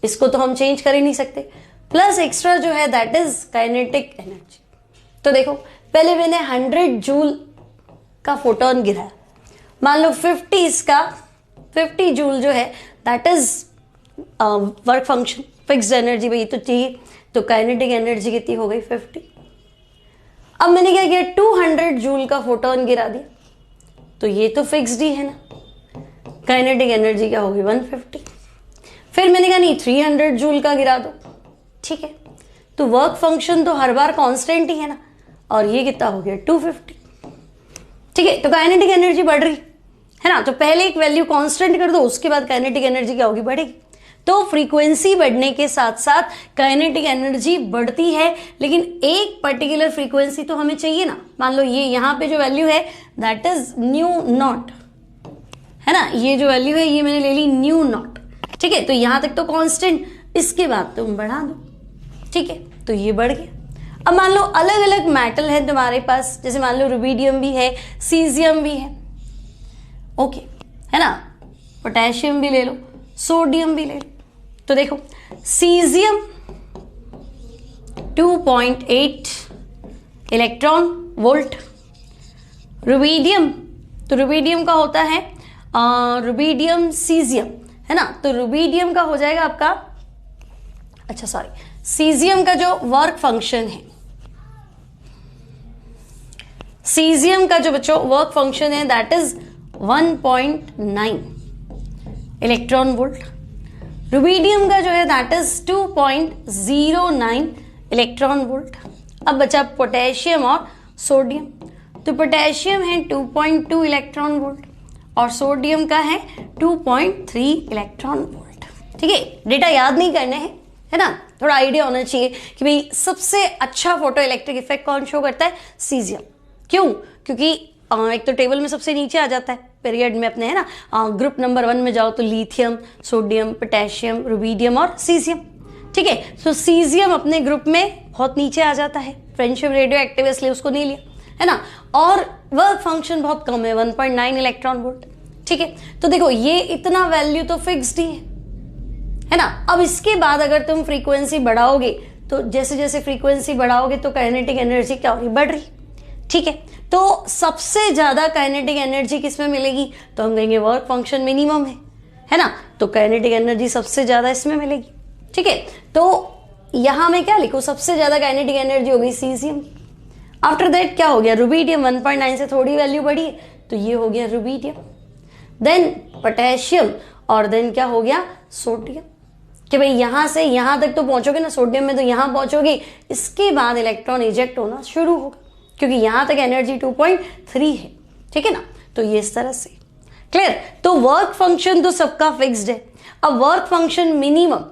इसको तो हम चेंज कर ही नहीं सकते, प्लस एक्स्ट्रा जो है दैट इज काइनेटिक एनर्जी। तो देखो पहले मैंने 100 जूल का फोटोन गिराया, मान लो 50 इसका 50 जूल जो है that is work function, fixed energy भाई तो चाहिए, तो काइनेटिक एनर्जी कितनी हो गई 50। अब मैंने क्या किया 200 जूल का फोटोन गिरा दिया, तो ये तो फिक्स्ड ही है ना, काइनेटिक एनर्जी क्या होगी 150। फिर मैंने कहा नहीं 300 जूल का गिरा दो, ठीक है, तो वर्क फंक्शन तो हर बार कांस्टेंट ही है ना, और ये कितना हो गया 250, ठीक है। तो काइनेटिक एनर्जी बढ़ रही है ना, तो पहले एक वैल्यू कांस्टेंट कर दो, उसके बाद काइनेटिक एनर्जी क्या होगी बढ़ेगी। तो फ्रीक्वेंसी बढ़ने के साथ साथ काइनेटिक एनर्जी बढ़ती है, लेकिन एक पर्टिकुलर फ्रीक्वेंसी तो हमें चाहिए ना। मान लो ये यहाँ पे जो वैल्यू है दैट इज न्यू नॉट, है ना, ये जो वैल्यू है ये मैंने ले ली न्यू नॉट, ठीक है, तो यहां तक तो कांस्टेंट, इसके बाद तुम बढ़ा दो, ठीक है, तो ये बढ़ गया। अब मान लो अलग अलग मेटल है तुम्हारे पास, जैसे मान लो रुबिडियम भी है, सीजियम भी है, ओके, है ना, पोटेशियम भी ले लो, सोडियम भी ले लो। तो देखो सीजियम 2.8 इलेक्ट्रॉन वोल्ट, रुबिडियम, तो रुबिडियम का होता है रुबिडियम सीजियम, है ना, तो रुबिडियम का हो जाएगा आपका, अच्छा सॉरी, सीजियम का जो वर्क फंक्शन है, सीजियम का जो बच्चों वर्क फंक्शन है that is 1.9 electron volt, rubidium का जो है दैट इज 2.09 इलेक्ट्रॉन वोल्ट। अब बचा पोटेशियम और सोडियम, तो पोटेशियम है 2.2 इलेक्ट्रॉन वोल्ट और सोडियम का है 2.3 इलेक्ट्रॉन वोल्ट, ठीक है। डेटा याद नहीं करने हैं, है ना, थोड़ा आइडिया होना चाहिए कि भाई सबसे अच्छा फोटो इलेक्ट्रिक इफेक्ट कौन शो करता है, सीजियम। क्यों? क्योंकि एक तो टेबल में सबसे नीचे आ जाता है पीरियड में अपने, है ना, ग्रुप नंबर 1 में जाओ तो लिथियम, सोडियम, पोटेशियम, रुबिडियम और सीजियम, ठीक है। तो सीजियम अपने ग्रुप में बहुत नीचे आ जाता है, फ्रेंडशिप रेडियो एक्टिव इसलिए उसको नहीं लिया, है ना, और वर्क फंक्शन बहुत कम है 1.9 इलेक्ट्रॉन वोल्ट, ठीक है। तो देखो ये इतना वैल्यू तो फिक्स्ड ही है ना। अब इसके बाद अगर तुम फ्रीक्वेंसी बढ़ाओगे तो जैसे जैसे फ्रीक्वेंसी बढ़ाओगे तो काइनेटिक एनर्जी क्या हो रही, बढ़ रही, ठीक है। तो सबसे ज्यादा काइनेटिक एनर्जी किसमें मिलेगी, तो हम कहेंगे वर्क फंक्शन मिनिमम है ना, तो काइनेटिक एनर्जी सबसे ज्यादा इसमें मिलेगी, ठीक है। तो यहां मैं क्या लिखूं, सबसे ज्यादा काइनेटिक एनर्जी होगी सीजियम। आफ्टर दैट क्या हो गया, रुबिडियम 1.9 से थोड़ी वैल्यू बढ़ी है तो ये हो गया रुबिडियम, देन पोटेशियम और देन क्या हो गया सोडियम, कि भाई यहां से यहां तक तो पहुंचोगे ना सोडियम में, तो यहां पहुंचोगे, इसके बाद इलेक्ट्रॉन इजेक्ट होना शुरू होगा क्योंकि यहां तक एनर्जी 2.3 है, ठीक है ना। तो ये इस तरह से क्लियर। तो वर्क फंक्शन तो सबका फिक्स्ड है, अब वर्क फंक्शन मिनिमम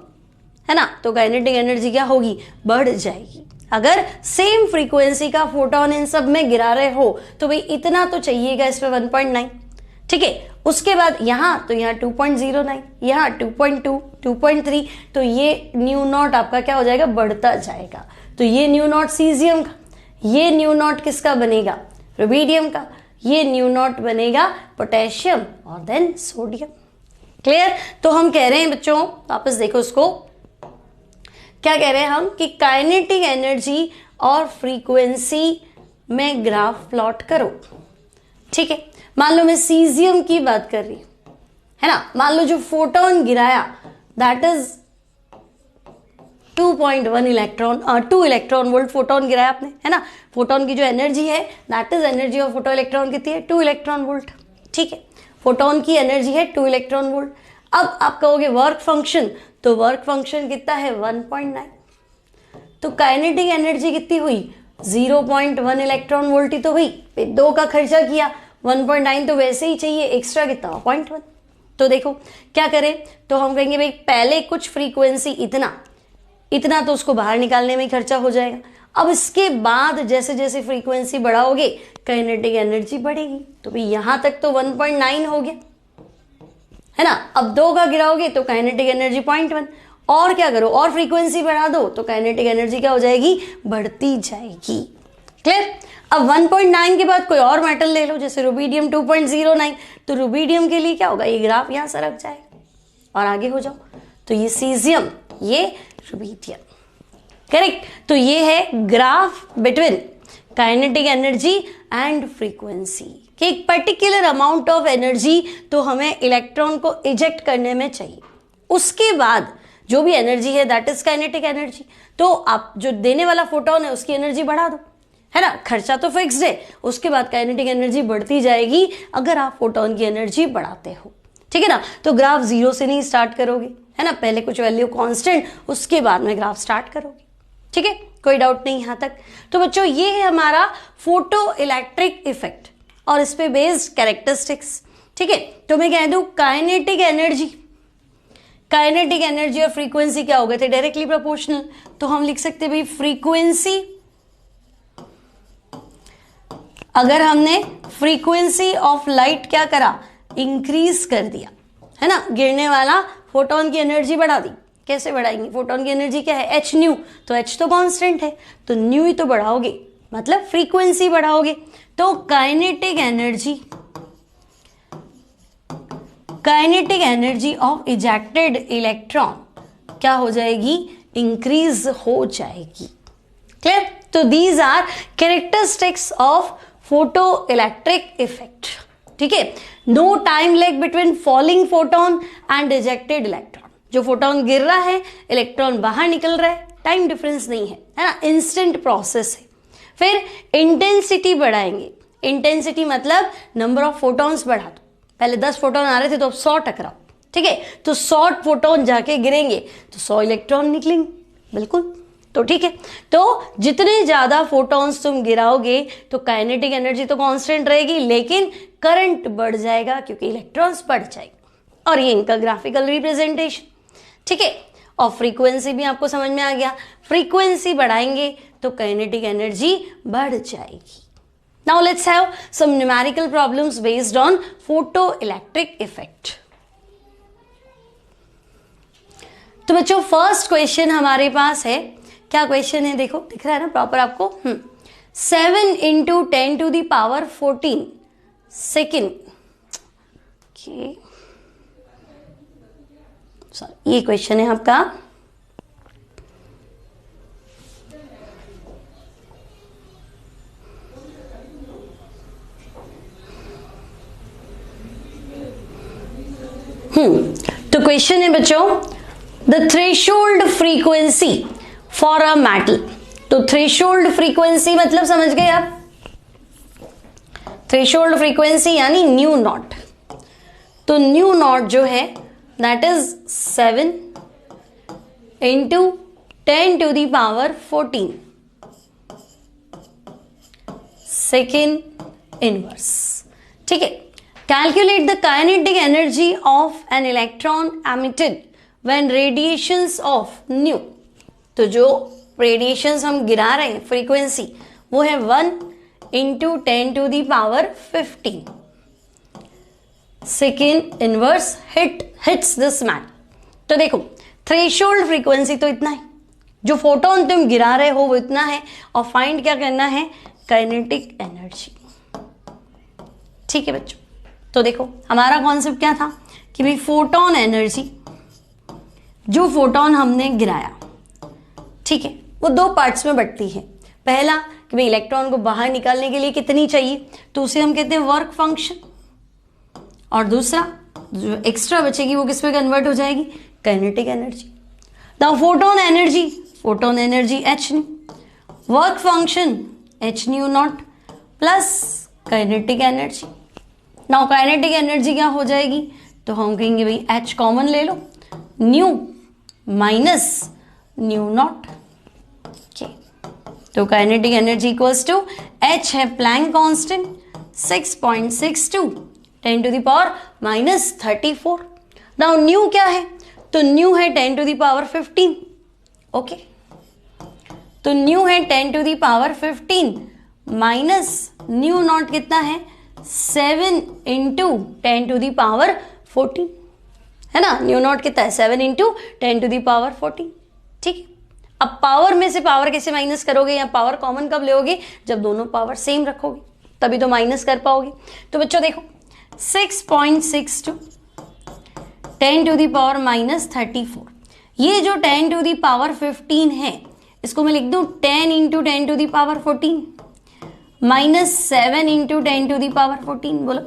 है ना, तो काइनेटिक एनर्जी क्या होगी, बढ़ जाएगी। अगर सेम फ्रीक्वेंसी का फोटोन इन सब में गिरा रहे हो तो भाई इतना तो चाहिएगा इसमें 1.9, ठीक है। उसके बाद यहां तो यहां 2.09, यहां 2.2, 2.3, तो ये न्यू नॉट आपका क्या हो जाएगा, बढ़ता जाएगा। तो ये न्यू नॉट सीजियम का, ये न्यू नॉट किसका बनेगा, रुबिडियम का, ये न्यू नॉट बनेगा पोटेशियम और देन सोडियम, क्लियर। तो हम कह रहे हैं बच्चों, वापस देखो उसको, क्या कह रहे हैं हम कि काइनेटिक एनर्जी और फ्रीक्वेंसी में ग्राफ प्लॉट करो, ठीक है। मान लो मैं सीजियम की बात कर रही हूं, है ना, मान लो जो फोटोन गिराया that is 2.1 electron 2 electron volt photon गिराया आपने, है ना। फोटोन की जो एनर्जी है that is energy of photo electron कितनी है, 2 इलेक्ट्रॉन वोल्ट, ठीक है। फोटोन की एनर्जी है 2 इलेक्ट्रॉन वोल्ट। अब आप कहोगे वर्क फंक्शन, तो वर्क फंक्शन कितना है 1.9, तो काइनेटिक एनर्जी कितनी हुई 0.1 इलेक्ट्रॉन वोल्ट ही तो हुई, 2 का खर्चा किया, 1.9 तो वैसे ही चाहिए, एक्स्ट्रा कितना 0.1। तो देखो क्या करें, तो हम कहेंगे भाई पहले कुछ फ्रीक्वेंसी इतना तो उसको बाहर निकालने में ही खर्चा हो जाएगा। अब इसके बाद जैसे जैसे फ्रीक्वेंसी बढ़ाओगे काइनेटिक एनर्जी बढ़ेगी, तो भाई यहां तक तो 1.9 हो गया, है ना। अब 2 का गिराओगे तो काइनेटिक एनर्जी 0.1, और क्या करो, और फ्रीक्वेंसी बढ़ा दो तो काइनेटिक एनर्जी क्या हो जाएगी, बढ़ती जाएगी, क्लियर। अब 1.9 के बाद कोई और मेटल ले लो, जैसे रुबिडियम 2.09, तो रुबिडियम के लिए क्या होगा, ये ग्राफ यहां सरक जाएगा और आगे हो जाओ, तो ये सीजियम, ये रुबिडियम, करेक्ट। तो ये है graph between kinetic energy and frequency, कि एक पर्टिकुलर अमाउंट ऑफ एनर्जी तो हमें इलेक्ट्रॉन को इजेक्ट करने में चाहिए, उसके बाद जो भी एनर्जी है दैट इज काइनेटिक एनर्जी। तो आप जो देने वाला फोटोन है उसकी एनर्जी बढ़ा दो, है ना, खर्चा तो फिक्स्ड है, उसके बाद काइनेटिक एनर्जी बढ़ती जाएगी अगर आप फोटोन की एनर्जी बढ़ाते हो, ठीक है ना। तो ग्राफ जीरो से नहीं स्टार्ट करोगे, है ना, पहले कुछ वैल्यू कांस्टेंट, उसके बाद में ग्राफ स्टार्ट करोगे, ठीक है, कोई डाउट नहीं यहां तक। तो बच्चों ये है हमारा फोटो इलेक्ट्रिक इफेक्ट और इस पे बेस्ड कैरेक्टरिस्टिक्स, ठीक है। तो मैं कह दूं काइनेटिक एनर्जी और फ्रीक्वेंसी क्या हो गए थे, डायरेक्टली प्रोपोर्शनल। तो हम लिख सकते भाई फ्रीक्वेंसी, अगर हमने फ्रीक्वेंसी ऑफ लाइट क्या करा, इंक्रीज कर दिया, है ना, गिरने वाला फोटोन की एनर्जी बढ़ा दी। कैसे बढ़ाएंगे, फोटोन की एनर्जी क्या है, एच न्यू, तो एच तो कांस्टेंट है, तो न्यू ही तो बढ़ाओगे, मतलब फ्रीक्वेंसी बढ़ाओगे। तो kinetic energy of ejected electron क्या हो जाएगी, इंक्रीज हो जाएगी। क्लियर। तो these are characteristics of photo electric effect, ठीक है। No time lag between falling photon and ejected electron, जो फोटोन गिर रहा है, इलेक्ट्रॉन बाहर निकल रहा है, टाइम डिफरेंस नहीं है, है ना, इंस्टेंट प्रोसेस है। फिर इंटेंसिटी बढ़ाएंगे, इंटेंसिटी मतलब नंबर ऑफ फोटॉन्स बढ़ा दो, पहले 10 फोटोन आ रहे थे तो अब 100 टकराओ, ठीक है, तो 100 फोटोन जाके गिरेंगे तो 100 इलेक्ट्रॉन निकलेंगे, बिल्कुल, तो ठीक है। तो जितने ज्यादा फोटॉन्स तुम गिराओगे तो काइनेटिक एनर्जी तो कांस्टेंट रहेगी, लेकिन करंट बढ़ जाएगा क्योंकि इलेक्ट्रॉन्स बढ़ जाएंगे, और ये इनका ग्राफिकल रिप्रेजेंटेशन, ठीक है। और फ्रीक्वेंसी भी आपको समझ में आ गया, फ्रीक्वेंसी बढ़ाएंगे तो काइनेटिक एनर्जी बढ़ जाएगी। Now let's have some numerical problems based on photoelectric effect. तो बच्चों फर्स्ट क्वेश्चन हमारे पास है, क्या क्वेश्चन है देखो, दिख रहा है ना प्रॉपर आपको, 7 × 10⁻14 सेकेंड, ये क्वेश्चन है आपका। तो क्वेश्चन है बच्चों, the threshold frequency for a metal. तो थ्रेशोल्ड फ्रीक्वेंसी मतलब समझ गए आप, थ्रेशोल्ड फ्रीक्वेंसी यानी न्यू नॉट। तो न्यू नॉट जो है दैट इज 7 × 10⁻14 सेकेंड इनवर्स, ठीक है। Calculate the kinetic energy of an electron emitted when radiations of nu। तो जो रेडिएशंस हम गिरा रहे हैं फ्रीक्वेंसी वो है 1 × 10⁻15 second inverse hits this matter. तो देखो थ्रेशोल्ड फ्रीक्वेंसी तो इतना है, जो फोटोन तुम गिरा रहे हो वो इतना है, और फाइंड क्या करना है, काइनेटिक एनर्जी, ठीक है बच्चों। तो देखो हमारा कॉन्सेप्ट क्या था कि भाई फोटोन एनर्जी, जो फोटोन हमने गिराया, ठीक है, वो 2 पार्ट्स में बंटती है। पहला कि भाई इलेक्ट्रॉन को बाहर निकालने के लिए कितनी चाहिए, तो उसे हम कहते हैं वर्क फंक्शन, और दूसरा जो एक्स्ट्रा बचेगी वो किस में कन्वर्ट हो जाएगी, kinetic energy. Now photon energy h new, work function h nu naught plus kinetic energy. Now kinetic energy क्या हो जाएगी, तो हम कहेंगे भाई h कॉमन ले लो, न्यू माइनस न्यू नॉट, तो kinetic energy equals to h है प्लैंक कांस्टेंट 6.62 10⁻⁻34। नाउ न्यू क्या है, तो न्यू है 10⁻15, ओके, तो न्यू है 10⁻15 माइनस न्यू नॉट कितना है 7 × 10⁻14, है ना, न्यू नॉट कितना है 7 × 10⁻14, ठीक है। अब पावर में से पावर कैसे माइनस करोगे, या पावर कॉमन कब लोगे, जब दोनों पावर सेम रखोगे, तभी तो माइनस कर पाओगे। तो बच्चों देखो 6.62 10⁻⁻34, ये जो 10⁻15 है इसको मैं लिख दूं 10 × 10⁻14, -7 इंटू 10⁻14। बोलो,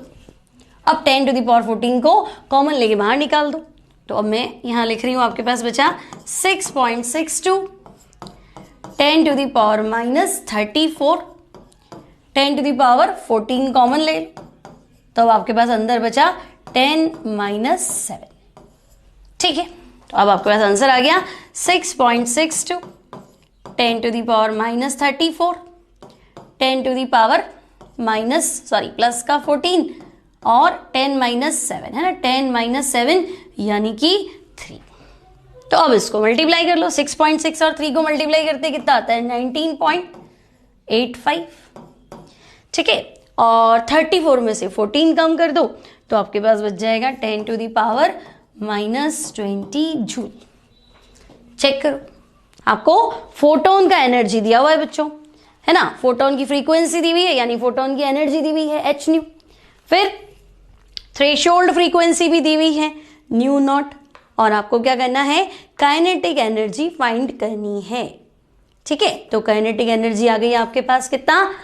अब 10⁻14 को कॉमन लेके बाहर निकाल दो। तो अब मैं यहां लिख रही हूं, आपके पास बचा 6.62 10⁻−34 10⁻14 कॉमन ले लो, तो अब आपके पास अंदर बचा 10-7। ठीक है, तो अब आपके पास आंसर आ गया 6.62 10⁻−34 प्लस का 14 और 10-7 है ना, 10-7 यानी कि 3। तो अब इसको मल्टीप्लाई कर लो, 6.6 और 3 को मल्टीप्लाई करते कितना आता है 19.85। ठीक है, और 34 में से 14 कम कर दो तो आपके पास बच जाएगा 10⁻−20 जूल। चेक करो, आपको फोटोन का एनर्जी दिया हुआ है बच्चों, है ना, फोटोन की फ्रीक्वेंसी दी हुई है यानी फोटोन की एनर्जी दी हुई है h न्यू, फिर थ्रेशोल्ड फ्रीक्वेंसी भी दी हुई है न्यू नॉट, और आपको क्या करना है काइनेटिक एनर्जी फाइंड करनी है। ठीक है, तो काइनेटिक एनर्जी आ गई आपके पास कितना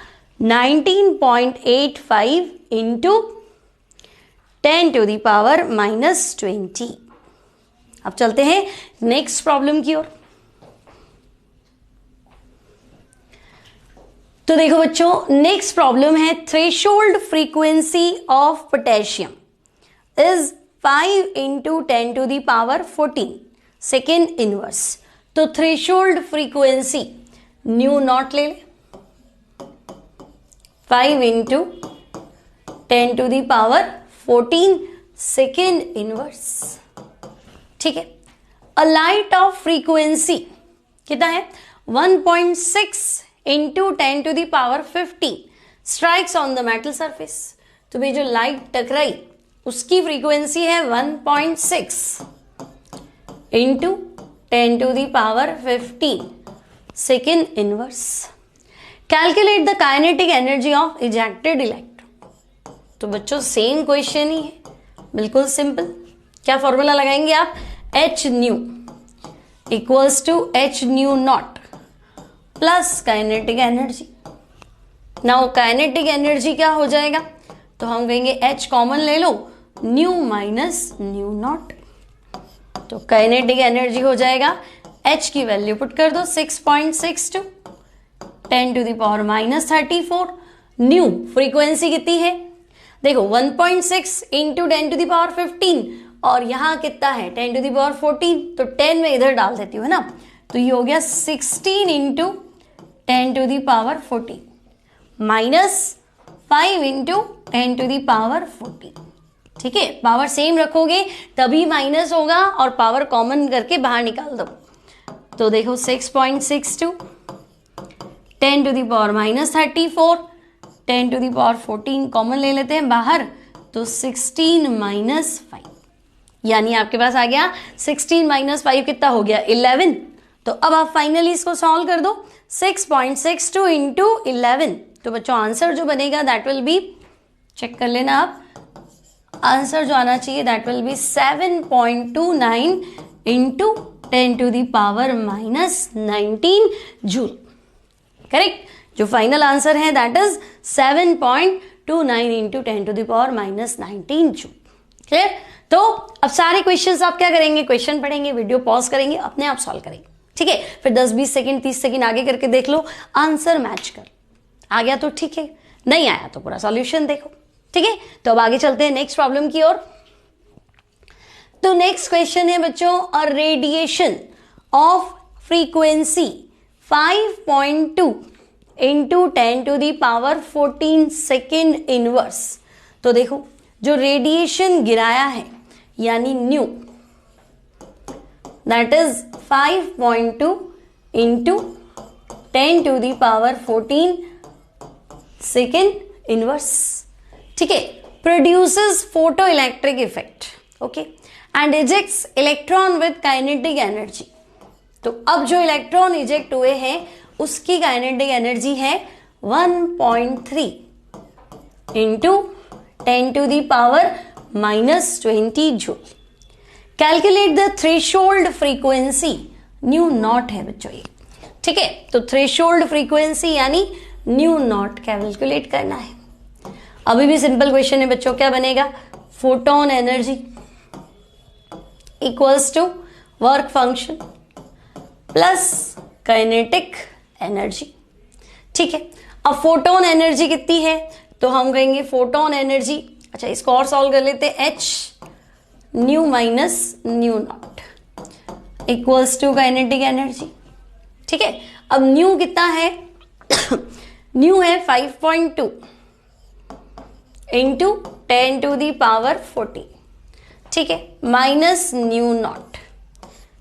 19.85 इंटू 10⁻−20। अब चलते हैं नेक्स्ट प्रॉब्लम की ओर। तो देखो बच्चों, नेक्स्ट प्रॉब्लम है threshold frequency of potassium is 5 into 10⁻14 second inverse. तो थ्रेशोल्ड फ्रीक्वेंसी न्यू नॉट ले ले, 5 इंटू 10⁻14 सेकेंड इनवर्स। ठीक है, अ लाइट ऑफ फ्रीक्वेंसी कितना है 1.6 into 10⁻15 strikes on the metal surface. तो भाई जो लाइट टकराई उसकी फ्रीक्वेंसी है 1.6 into 10⁻15 second inverse. Calculate the kinetic energy of ejected electron. तो बच्चों सेम क्वेश्चन ही है, बिल्कुल सिंपल। क्या फॉर्मूला लगाएंगे आप, h nu equals to h nu naught plus kinetic energy. Now kinetic energy क्या हो जाएगा, तो हम कहेंगे h कॉमन ले लो, न्यू माइनस न्यू नॉट। तो काइनेटिक एनर्जी हो जाएगा h की वैल्यू पुट कर दो 6.62 10⁻−34। न्यू फ्रीक्वेंसी कितनी है देखो 1.6 इंटू 10⁻15 और यहां कितना है 10⁻14, तो 10 में इधर डाल देती हूँ है ना, तो ये हो गया 16 इंटू 10⁻14 माइनस 5 इंटू 10⁻14। ठीक है, पावर सेम रखोगे तभी माइनस होगा और पावर कॉमन करके बाहर निकाल दो। तो देखो 6.62 10⁻−34 10⁻14 कॉमन ले लेते हैं बाहर, तो 16-5 यानी आपके पास आ गया 16-5 कितना हो गया 11। तो अब आप फाइनली इसको सॉल्व कर दो 6.62 इंटू 11। तो बच्चों आंसर जो बनेगा दैट विल बी, चेक कर लेना आप, आंसर जो आना चाहिए that will B 7.29 into 10⁻−19 joule. Correct, जो फाइनल आंसर है that is 7.29 into 10⁻−19 joule. Clear. तो अब सारे क्वेश्चंस आप क्या करेंगे, क्वेश्चन पढ़ेंगे, वीडियो पॉज करेंगे, अपने आप सॉल्व करेंगे। ठीक है, फिर 10-20 सेकंड 30 सेकंड आगे करके देख लो, आंसर मैच कर, आ गया तो ठीक है, नहीं आया तो पूरा सॉल्यूशन देखो। ठीक है, तो अब आगे चलते हैं नेक्स्ट प्रॉब्लम की ओर। तो नेक्स्ट क्वेश्चन है बच्चों, uh radiation of frequency 5.2 into 10⁻14 second inverse. तो देखो जो रेडिएशन गिराया है यानी nu that is 5.2 into 10⁻14 second inverse. ठीक है, produces photo electric effect, okay, and ejects electron with kinetic energy. तो अब जो इलेक्ट्रॉन इजेक्ट हुए हैं उसकी काइनेटिक एनर्जी है 1.3 into 10⁻−20 joule. Calculate the threshold frequency, new not है बच्चों ये। ठीक है, तो थ्रेशोल्ड फ्रीक्वेंसी यानी न्यू नॉट कैलकुलेट करना है। अभी भी सिंपल क्वेश्चन है बच्चों, क्या बनेगा? Photon energy equals to work function plus kinetic energy. ठीक है, अब फोटोन एनर्जी कितनी है तो हम कहेंगे फोटोन एनर्जी, अच्छा इसको और सॉल्व कर लेते हैं, h nu minus nu naught equals to kinetic energy. ठीक है, अब न्यू कितना है? न्यू है 5.2 इंटू 10 टू दी पावर 40। ठीक है, माइनस न्यू नॉट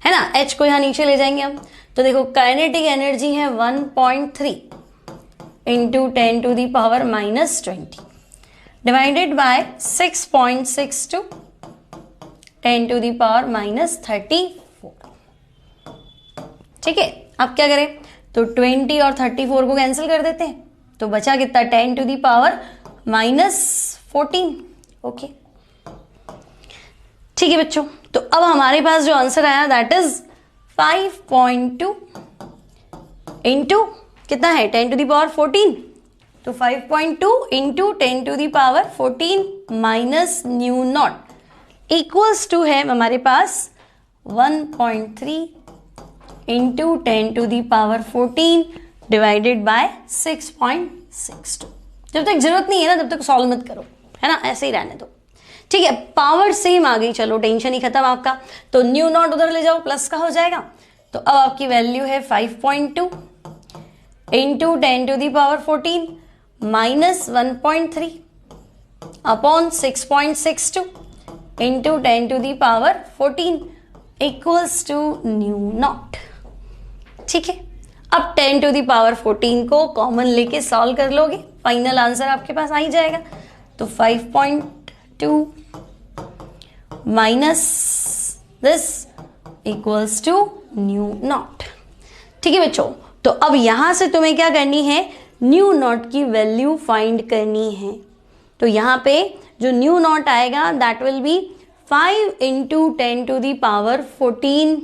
है ना, एच को यहां नीचे ले जाएंगे हम, तो देखो काइनेटिक एनर्जी है 1.3 into 10 to the power minus 20 divided by 6.62 10 to the power minus 34। ठीक है, अब क्या करें? तो 20 और 34 को कैंसिल कर देते हैं, तो बचा कितना? 10 to the power minus 14। Okay, ठीक है बच्चों, तो अब हमारे पास जो आंसर आया दैट इज 5.2 इंटू कितना है? 10 टू दी पावर 14, तो 5.2 into 10 to the power 14 minus nu naught equals to है हमारे पास 1.3 into 10 to the power 14 divided by 6.62। जब तक जरूरत नहीं है ना तब तक सॉल्व मत करो, है ना, ऐसे ही रहने दो। ठीक है, पावर सेम आ गई, चलो टेंशन ही खत्म आपका। तो न्यू नॉट उधर ले जाओ, प्लस का हो जाएगा, तो अब आपकी वैल्यू है 5.2 into 10 to the power 14 minus 1.3 upon 6.62 into 10 to the power 14 equals to nu naught. ठीक है, अब 10 टू दी पावर 14 को कॉमन लेके सॉल्व कर लोगे, फाइनल आंसर आपके पास आ ही जाएगा। तो 5.2 minus this equals to nu naught. ठीक है बच्चों, तो अब यहां से तुम्हें क्या करनी है? न्यू नॉट की वैल्यू फाइंड करनी है। तो यहां पे जो न्यू नॉट आएगा that will be 5 into 10 to the power 14,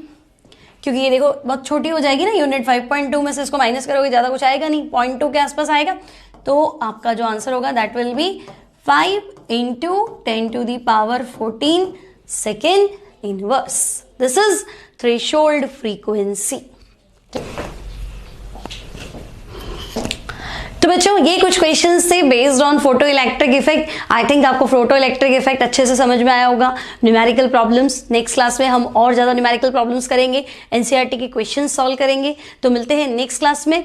क्योंकि ये देखो बहुत छोटी हो जाएगी ना यूनिट, 5.2 में से इसको माइनस करोगे ज्यादा कुछ आएगा नहीं, 0.2 के आसपास आएगा, तो आपका जो आंसर होगा that will be 5 into 10 to the power 14 second inverse. This is threshold frequency. तो बच्चों ये कुछ क्वेश्चंस थे based on photo electric effect. I think आपको फोटो इलेक्ट्रिक इफेक्ट अच्छे से समझ में आया होगा। न्यूमेरिकल प्रॉब्लम्स नेक्स्ट क्लास में हम और ज्यादा न्यूमेरिकल प्रॉब्लम्स करेंगे, एनसीईआरटी के क्वेश्चंस सॉल्व करेंगे। तो मिलते हैं नेक्स्ट क्लास में।